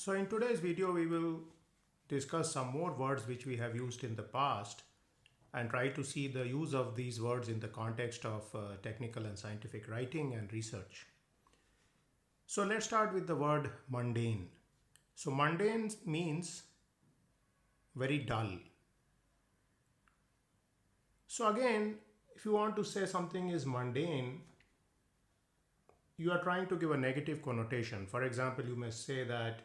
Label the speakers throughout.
Speaker 1: So in today's video, we will discuss some more words which we have used in the past and try to see the use of these words in the context of technical and scientific writing and research. So let's start with the word mundane. So mundane means very dull. So again, if you want to say something is mundane, you are trying to give a negative connotation. For example, you may say that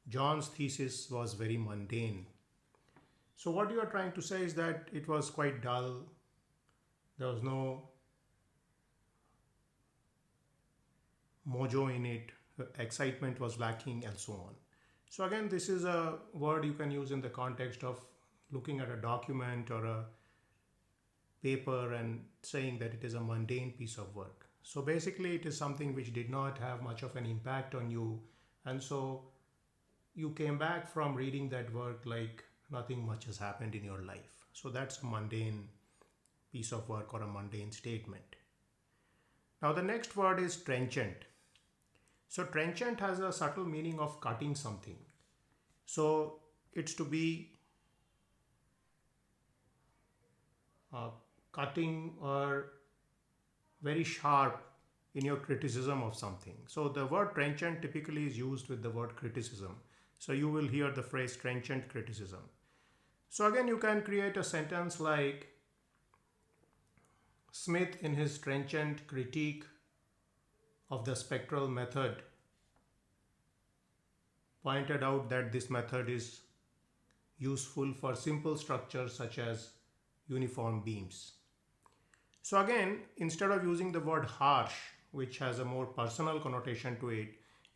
Speaker 1: John's thesis was very mundane. So what you are trying to say is that it was quite dull. There was no mojo in it. Excitement was lacking and so on. So again, this is a word you can use in the context of looking at a document or a paper and saying that it is a mundane piece of work. So basically it is something which did not have much of an impact on you, and so you came back from reading that work like nothing much has happened in your life. So that's a mundane piece of work or a mundane statement. Now the next word is trenchant. So trenchant has a subtle meaning of cutting something. So it's to be cutting or very sharp in your criticism of something. So the word trenchant typically is used with the word criticism. So you will hear the phrase trenchant criticism. So again, you can create a sentence like Smith in his trenchant critique of the spectral method pointed out that this method is useful for simple structures such as uniform beams. So again, instead of using the word harsh, which has a more personal connotation to it,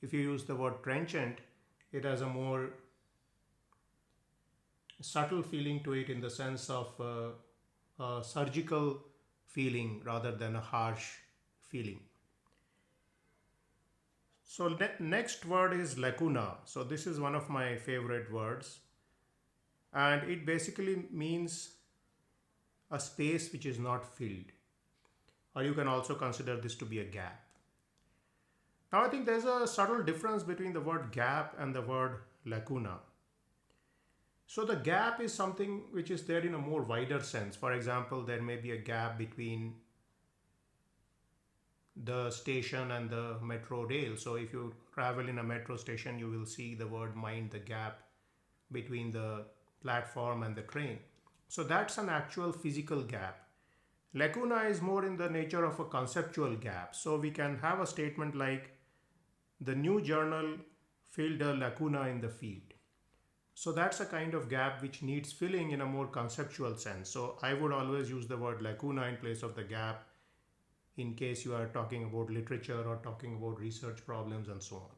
Speaker 1: if you use the word trenchant, it has a more subtle feeling to it in the sense of a surgical feeling rather than a harsh feeling. So next word is lacuna. So this is one of my favorite words, and it basically means a space which is not filled, or you can also consider this to be a gap. Now I think there's a subtle difference between the word gap and the word lacuna. So the gap is something which is there in a more wider sense. For example, there may be a gap between the station and the metro rail. So if you travel in a metro station, you will see the word mind the gap between the platform and the train. So that's an actual physical gap. Lacuna is more in the nature of a conceptual gap. So we can have a statement like, the new journal filled a lacuna in the field. So that's a kind of gap which needs filling in a more conceptual sense. So I would always use the word lacuna in place of the gap in case you are talking about literature or talking about research problems and so on.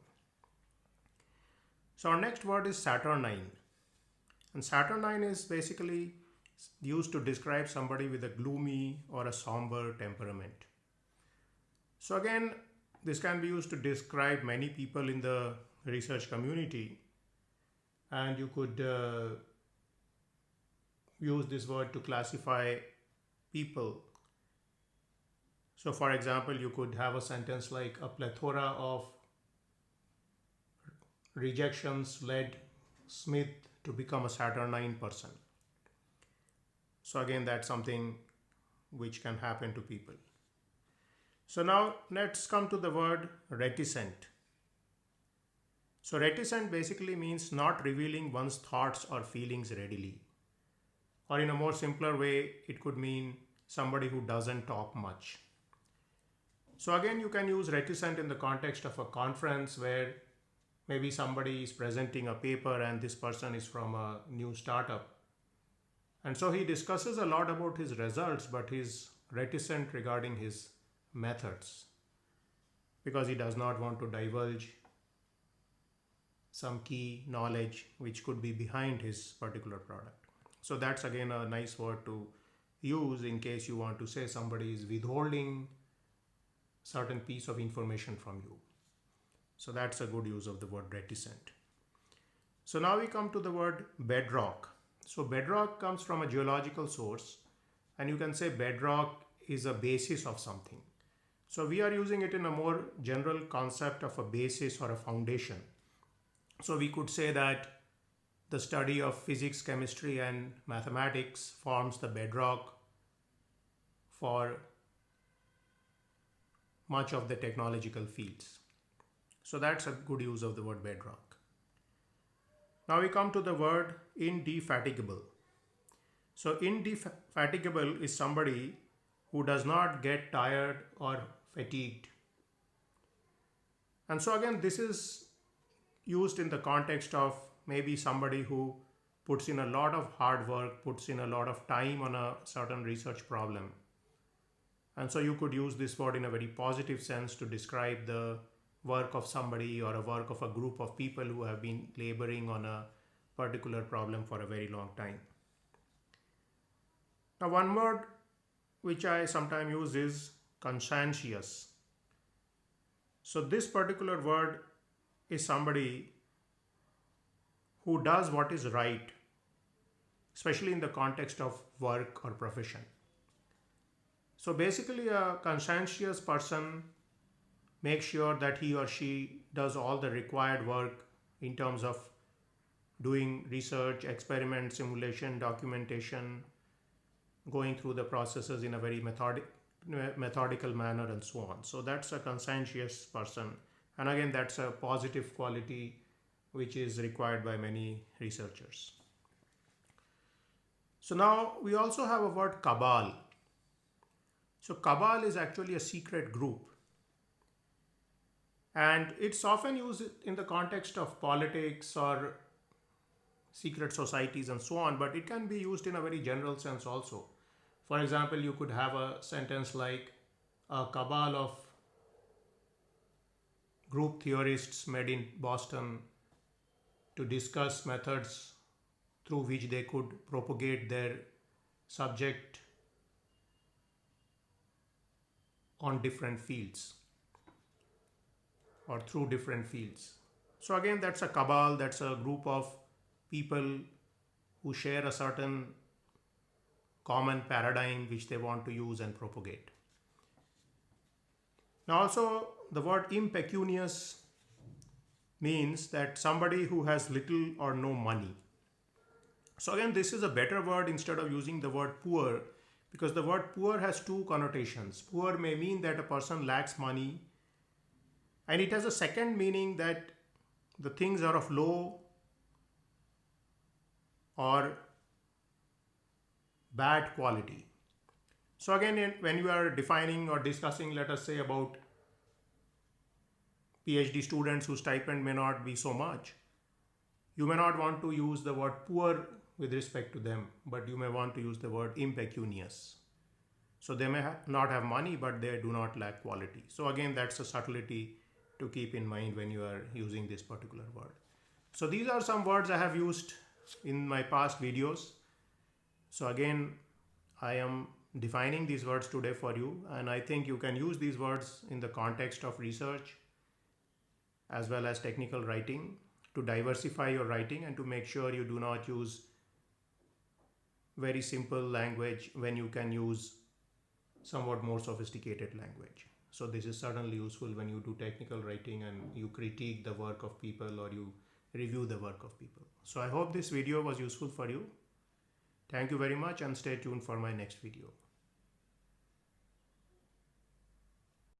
Speaker 1: So our next word is saturnine. And saturnine is basically used to describe somebody with a gloomy or a somber temperament. So again, this can be used to describe many people in the research community, and you could use this word to classify people. So for example, you could have a sentence like, a plethora of rejections led Smith to become a saturnine person. So again, that's something which can happen to people. So now let's come to the word reticent. So reticent basically means not revealing one's thoughts or feelings readily. Or in a more simpler way, it could mean somebody who doesn't talk much. So again, you can use reticent in the context of a conference where maybe somebody is presenting a paper and this person is from a new startup. And so he discusses a lot about his results, but he's reticent regarding his methods because he does not want to divulge some key knowledge which could be behind his particular product. So that's again a nice word to use in case you want to say somebody is withholding certain piece of information from you. So that's a good use of the word reticent. So now we come to the word bedrock. So bedrock comes from a geological source, and you can say bedrock is a basis of something. So we are using it in a more general concept of a basis or a foundation. So we could say that the study of physics, chemistry, and mathematics forms the bedrock for much of the technological fields. So that's a good use of the word bedrock. Now we come to the word indefatigable. So indefatigable is somebody who does not get tired or fatigued. And so again, this is used in the context of maybe somebody who puts in a lot of hard work, puts in a lot of time on a certain research problem. And so you could use this word in a very positive sense to describe the work of somebody or a work of a group of people who have been laboring on a particular problem for a very long time. Now, one word which I sometimes use is conscientious. So this particular word is somebody who does what is right, especially in the context of work or profession. So basically, a conscientious person makes sure that he or she does all the required work in terms of doing research, experiment, simulation, documentation, going through the processes in a very methodical manner and so on. So that's a conscientious person. And again, that's a positive quality which is required by many researchers. So now we also have a word cabal. So cabal is actually a secret group. And it's often used in the context of politics or secret societies and so on, but it can be used in a very general sense also. For example, you could have a sentence like a cabal of group theorists met in Boston to discuss methods through which they could propagate their subject on different fields or through different fields. So again, that's a cabal, that's a group of people who share a certain common paradigm which they want to use and propagate. Now also the word impecunious means that somebody who has little or no money. So again, this is a better word instead of using the word poor, because the word poor has two connotations. Poor may mean that a person lacks money, and it has a second meaning that the things are of low or bad quality. So again, when you are defining or discussing, let us say, about PhD students whose stipend may not be so much, you may not want to use the word poor with respect to them, but you may want to use the word impecunious. So they may not have money, but they do not lack quality. So again, that's a subtlety to keep in mind when you are using this particular word. So these are some words I have used in my past videos. So again, I am defining these words today for you, and I think you can use these words in the context of research as well as technical writing to diversify your writing and to make sure you do not use very simple language when you can use somewhat more sophisticated language. So this is certainly useful when you do technical writing and you critique the work of people or you review the work of people. So I hope this video was useful for you. Thank you very much and stay tuned for my next video.